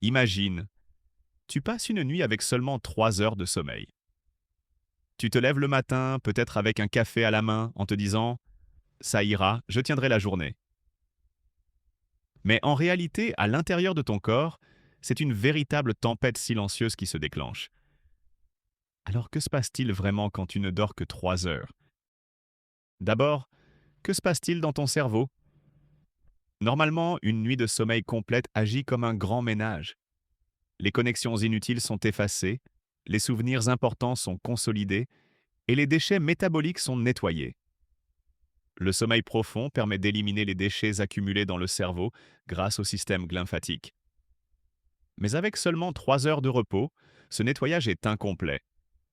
Imagine, tu passes une nuit avec seulement 3 heures de sommeil. Tu te lèves le matin, peut-être avec un café à la main, en te disant ⁇ ça ira, je tiendrai la journée ⁇ Mais en réalité, à l'intérieur de ton corps, c'est une véritable tempête silencieuse qui se déclenche. Alors que se passe-t-il vraiment quand tu ne dors que 3 heures? D'abord, que se passe-t-il dans ton cerveau? Normalement, une nuit de sommeil complète agit comme un grand ménage. Les connexions inutiles sont effacées, les souvenirs importants sont consolidés et les déchets métaboliques sont nettoyés. Le sommeil profond permet d'éliminer les déchets accumulés dans le cerveau grâce au système lymphatique. Mais avec seulement 3 heures de repos, ce nettoyage est incomplet,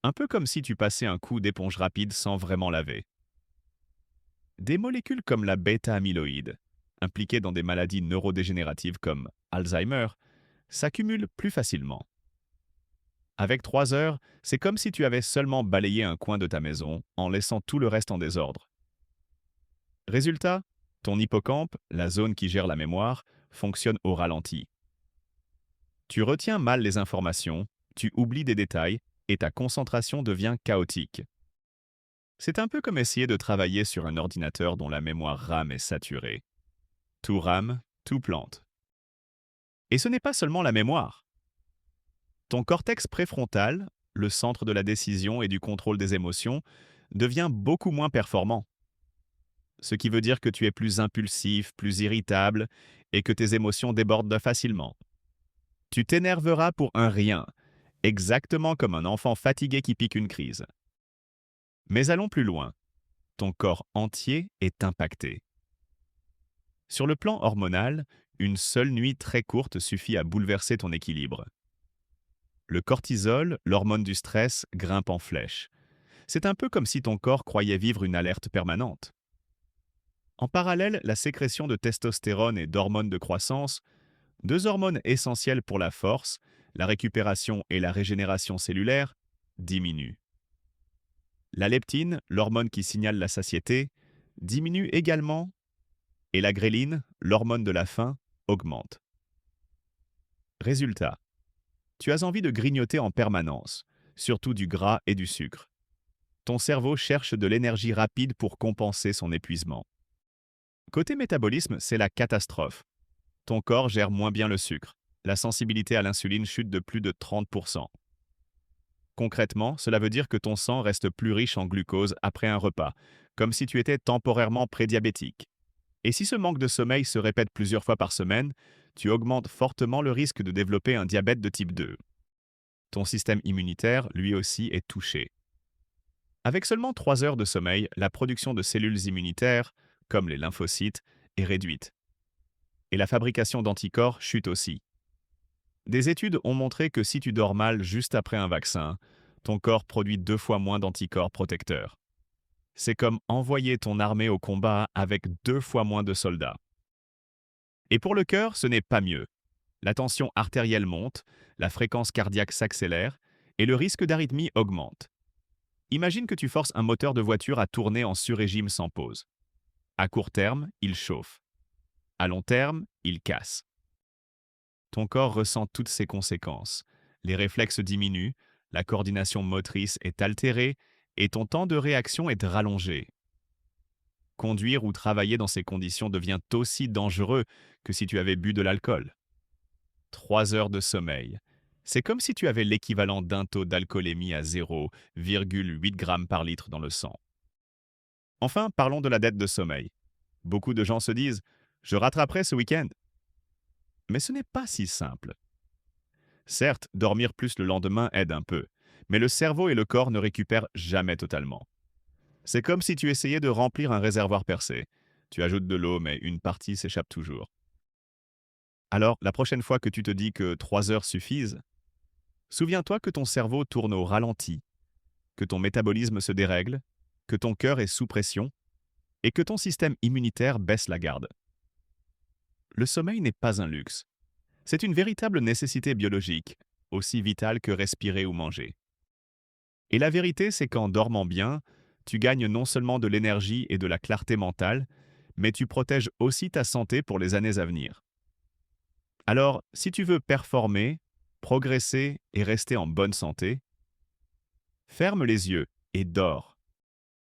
un peu comme si tu passais un coup d'éponge rapide sans vraiment laver. Des molécules comme la bêta-amyloïde, impliquées dans des maladies neurodégénératives comme Alzheimer, s'accumulent plus facilement. Avec 3 heures, c'est comme si tu avais seulement balayé un coin de ta maison en laissant tout le reste en désordre. Résultat, ton hippocampe, la zone qui gère la mémoire, fonctionne au ralenti. Tu retiens mal les informations, tu oublies des détails et ta concentration devient chaotique. C'est un peu comme essayer de travailler sur un ordinateur dont la mémoire RAM est saturée. Tout rame, tout plante. Et ce n'est pas seulement la mémoire. Ton cortex préfrontal, le centre de la décision et du contrôle des émotions, devient beaucoup moins performant. Ce qui veut dire que tu es plus impulsif, plus irritable et que tes émotions débordent facilement. Tu t'énerveras pour un rien, exactement comme un enfant fatigué qui pique une crise. Mais allons plus loin. Ton corps entier est impacté. Sur le plan hormonal, une seule nuit très courte suffit à bouleverser ton équilibre. Le cortisol, l'hormone du stress, grimpe en flèche. C'est un peu comme si ton corps croyait vivre une alerte permanente. En parallèle, la sécrétion de testostérone et d'hormones de croissance, deux hormones essentielles pour la force, la récupération et la régénération cellulaire, diminue. La leptine, l'hormone qui signale la satiété, diminue également et la gréline, l'hormone de la faim, augmente. Résultat, tu as envie de grignoter en permanence, surtout du gras et du sucre. Ton cerveau cherche de l'énergie rapide pour compenser son épuisement. Côté métabolisme, c'est la catastrophe. Ton corps gère moins bien le sucre. La sensibilité à l'insuline chute de plus de 30%. Concrètement, cela veut dire que ton sang reste plus riche en glucose après un repas, comme si tu étais temporairement prédiabétique. Et si ce manque de sommeil se répète plusieurs fois par semaine, tu augmentes fortement le risque de développer un diabète de type 2. Ton système immunitaire, lui aussi, est touché. Avec seulement 3 heures de sommeil, la production de cellules immunitaires, comme les lymphocytes, est réduite. Et la fabrication d'anticorps chute aussi. Des études ont montré que si tu dors mal juste après un vaccin, ton corps produit 2 fois moins d'anticorps protecteurs. C'est comme envoyer ton armée au combat avec 2 fois moins de soldats. Et pour le cœur, ce n'est pas mieux. La tension artérielle monte, la fréquence cardiaque s'accélère et le risque d'arythmie augmente. Imagine que tu forces un moteur de voiture à tourner en surrégime sans pause. À court terme, il chauffe. À long terme, il casse. Ton corps ressent toutes ces conséquences. Les réflexes diminuent, la coordination motrice est altérée et ton temps de réaction est rallongé. Conduire ou travailler dans ces conditions devient aussi dangereux que si tu avais bu de l'alcool. 3 heures de sommeil. C'est comme si tu avais l'équivalent d'un taux d'alcoolémie à 0,8 g par litre dans le sang. Enfin, parlons de la dette de sommeil. Beaucoup de gens se disent « je rattraperai ce week-end ». Mais ce n'est pas si simple. Certes, dormir plus le lendemain aide un peu, mais le cerveau et le corps ne récupèrent jamais totalement. C'est comme si tu essayais de remplir un réservoir percé. Tu ajoutes de l'eau, mais une partie s'échappe toujours. Alors, la prochaine fois que tu te dis que 3 heures suffisent, souviens-toi que ton cerveau tourne au ralenti, que ton métabolisme se dérègle, que ton cœur est sous pression et que ton système immunitaire baisse la garde. Le sommeil n'est pas un luxe. C'est une véritable nécessité biologique, aussi vitale que respirer ou manger. Et la vérité, c'est qu'en dormant bien, tu gagnes non seulement de l'énergie et de la clarté mentale, mais tu protèges aussi ta santé pour les années à venir. Alors, si tu veux performer, progresser et rester en bonne santé, ferme les yeux et dors.